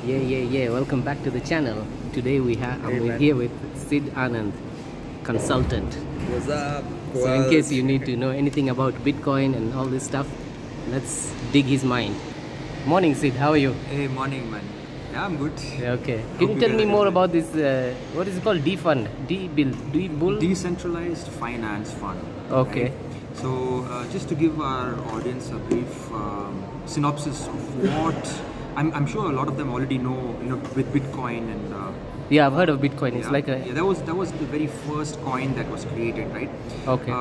Yeah. Welcome back to the channel. Today we're here with Sid Anand, consultant. What's up? So in case you need to know anything about Bitcoin and all this stuff, let's dig his mind. Morning, Sid. How are you? Hey, morning, man. Yeah, I'm good. Okay. Can you tell me more about this? What is it called? D-Fund? D-Bull? Decentralized Finance Fund. Okay. Right? So, just to give our audience a brief synopsis of what I'm sure a lot of them already know. With Bitcoin and Yeah, I've heard of Bitcoin. It's yeah, like a that was the very first coin that was created, right? Okay.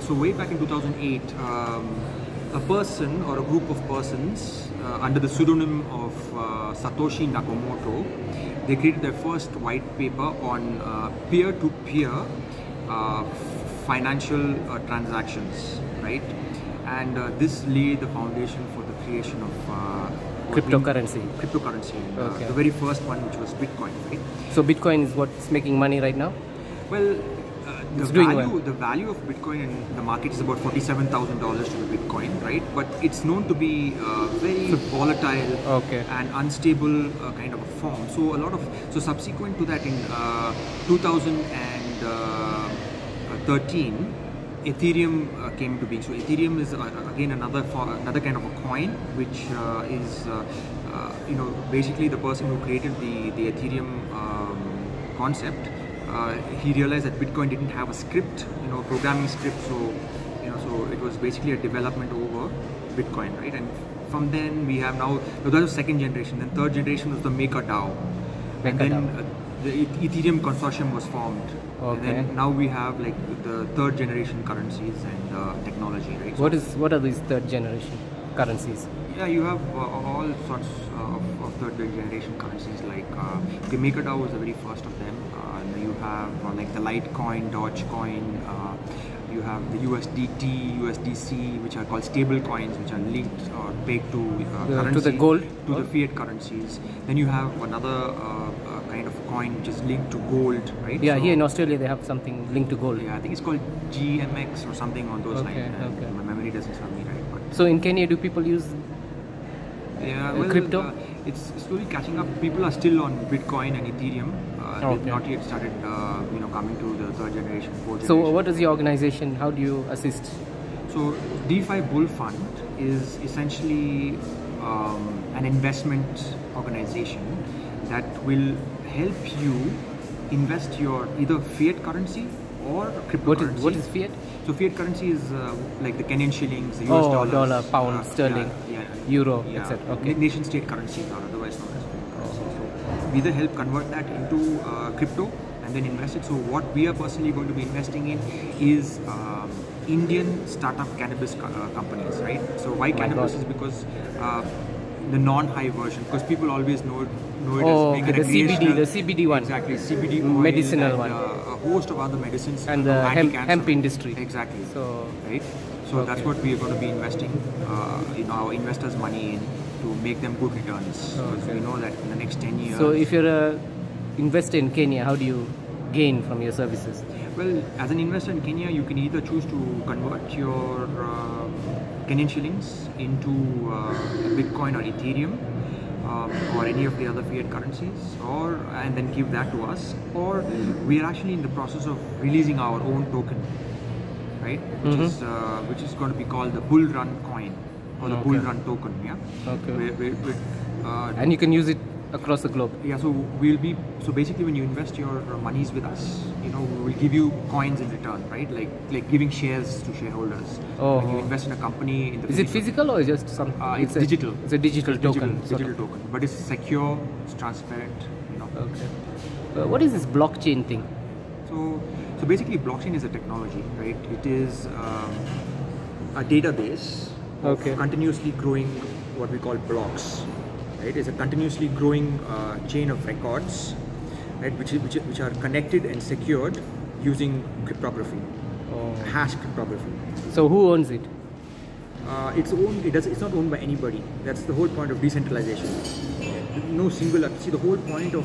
So way back in 2008, a person or a group of persons under the pseudonym of Satoshi Nakamoto, they created their first white paper on peer-to-peer financial transactions, right? And this laid the foundation for the creation of cryptocurrency. Okay. The very first one, which was Bitcoin, right? So Bitcoin is what's making money right now? Well, It's doing well. the value of Bitcoin in the market is about $47,000 to the Bitcoin, right? But it's known to be very volatile and unstable kind of a form. So subsequent to that, in 2013, Ethereum came to being. So Ethereum is again another kind of a coin, which is basically the person who created the Ethereum concept. He realized that Bitcoin didn't have a script, programming script. So it was basically a development over Bitcoin, right? And from then we have now. So that was second generation. Then third generation was the MakerDAO, and then the Ethereum consortium was formed. Okay. And then now we have like the third generation currencies and technology, right? What are these third generation currencies? Yeah, you have all sorts of third generation currencies. Like the MakerDAO was the very first of them. You have like the Litecoin, Dogecoin. You have the USDT, USDC, which are called stable coins, which are linked or pegged to currency, to the gold, to the fiat currencies. Then you have another kind of coin which is linked to gold, right? Yeah, so here in Australia they have something linked to gold. Yeah, I think it's called GMX or something on those lines. Okay. My memory doesn't serve me right. But so in Kenya, do people use crypto? It's slowly catching up. People are still on Bitcoin and Ethereum. They've not yet started, coming to the third generation, fourth generation. So what is your organization? How do you assist? So DeFi Bull Fund is essentially an investment organization that will help you invest your either fiat currency or cryptocurrency. What is fiat? So fiat currency is like the Kenyan shillings, the US dollar, pound, sterling, euro, etc. Okay. Nation state currencies are otherwise known as fiat currency. So we either help convert that into crypto and then invest it. So what we are personally going to be investing in is Indian startup cannabis companies, right? So why cannabis is because the non-high version, because people always know it as being the CBD one. Exactly, CBD oil, medicinal one. A host of other medicines and the hemp industry. Exactly. So right. So that's what we are going to be investing, our investors' money in to make them good returns. Because we know that in the next 10 years. So if you're a investor in Kenya, how do you gain from your services? Well, as an investor in Kenya, you can either choose to convert your Kenyan shillings into Bitcoin or Ethereum or any of the other fiat currencies, and then give that to us. Or we are actually in the process of releasing our own token, right? Which is going to be called the Bull Run coin or the Bull Run token. Yeah. Okay. And you can use it across the globe. Yeah, so basically when you invest your monies with us, we will give you coins in return, right? Like giving shares to shareholders. When you invest in a company in the Is it physical or just some it's digital. It's a digital token. Digital token. But it's secure, it's transparent, Okay. What is this blockchain thing? So basically blockchain is a technology, right? It is a database of continuously growing what we call blocks. Right? It's a continuously growing chain of records, right? Which are connected and secured using cryptography, hash cryptography. So who owns it? It's not owned by anybody. That's the whole point of decentralization. No singular. See, the whole point of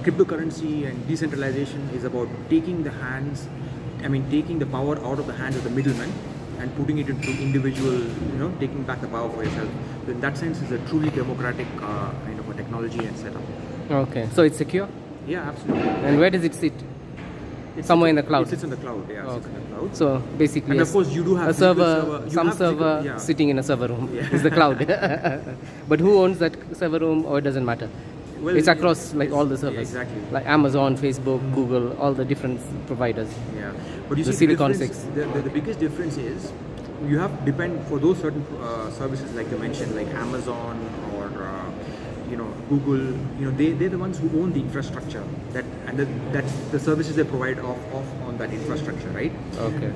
cryptocurrency and decentralization is about taking the power out of the hands of the middlemen and putting it into individual, taking back the power for yourself. So in that sense, it's a truly democratic kind of a technology. technology and setup. Okay, so it's secure. Yeah, absolutely. And where does it sit? Somewhere in the cloud. It sits in the cloud. Yeah, it sits in the cloud. So basically, and of course, you do have a server, some server yeah. sitting in a server room is the cloud. But who owns that server room, or it doesn't matter? Well, it's across like all the servers. Yeah, exactly. Like Amazon, Facebook, Google, all the different providers. Yeah, but you the see, Silicon the 6. The biggest difference is you have depend for those certain services like you mentioned, like Amazon or Google. They're the ones who own the infrastructure that the services they provide off on that infrastructure, right? Okay.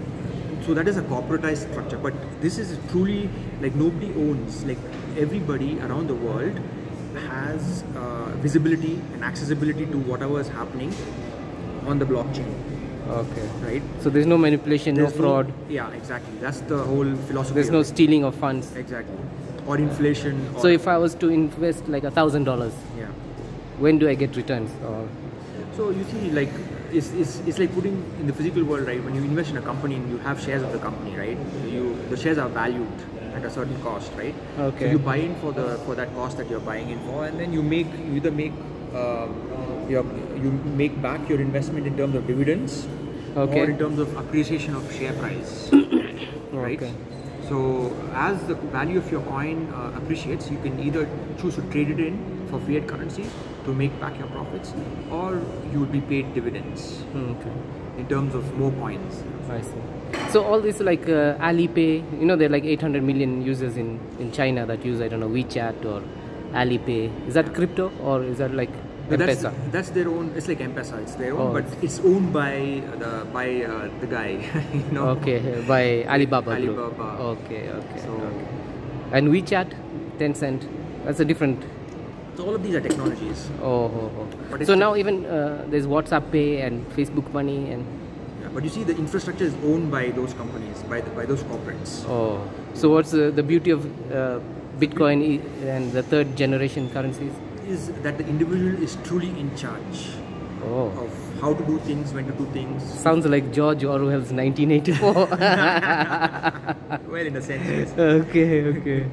So that is a corporatized structure, but this is truly like nobody owns. Like everybody around the world has visibility and accessibility to whatever is happening on the blockchain. Okay. Right. So there's no manipulation, no fraud. Yeah, exactly. That's the whole philosophy. There's no stealing of funds. Exactly. Or inflation. So if I was to invest like $1,000, yeah, when do I get returns? Or so you see, like it's like putting in the physical world, right? When you invest in a company and you have shares of the company, right? The shares are valued at a certain cost, right? Okay. So you buy in for that cost that you're buying in for, and then you either make back your investment in terms of dividends, okay, or in terms of appreciation of share price, right? Okay. So as the value of your coin appreciates, you can either choose to trade it in for fiat currency to make back your profits, or you will be paid dividends in terms of more coins. I see. So all this like Alipay, there are like 800 million users in China that use, I don't know, WeChat or Alipay. Is that crypto or is that like M-Pesa? That's their own. It's like M-Pesa. It's their own, but it's owned by the guy. Okay, by Alibaba. Alibaba. Okay. And WeChat, Tencent. That's a different. So all of these are technologies. So now even there's WhatsApp Pay and Facebook Money and. Yeah, but you see, the infrastructure is owned by those companies, by those corporates. Oh, so what's the beauty of Bitcoin and the third generation currencies? Is that the individual is truly in charge of how to do things, when to do things. Sounds like George Orwell's 1984. Well, in a sense, yes. Okay.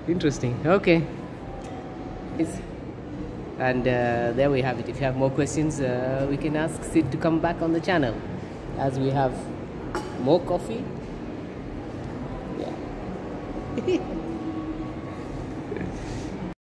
Interesting. Okay. And there we have it. If you have more questions, we can ask Sid to come back on the channel as we have more coffee. Yeah.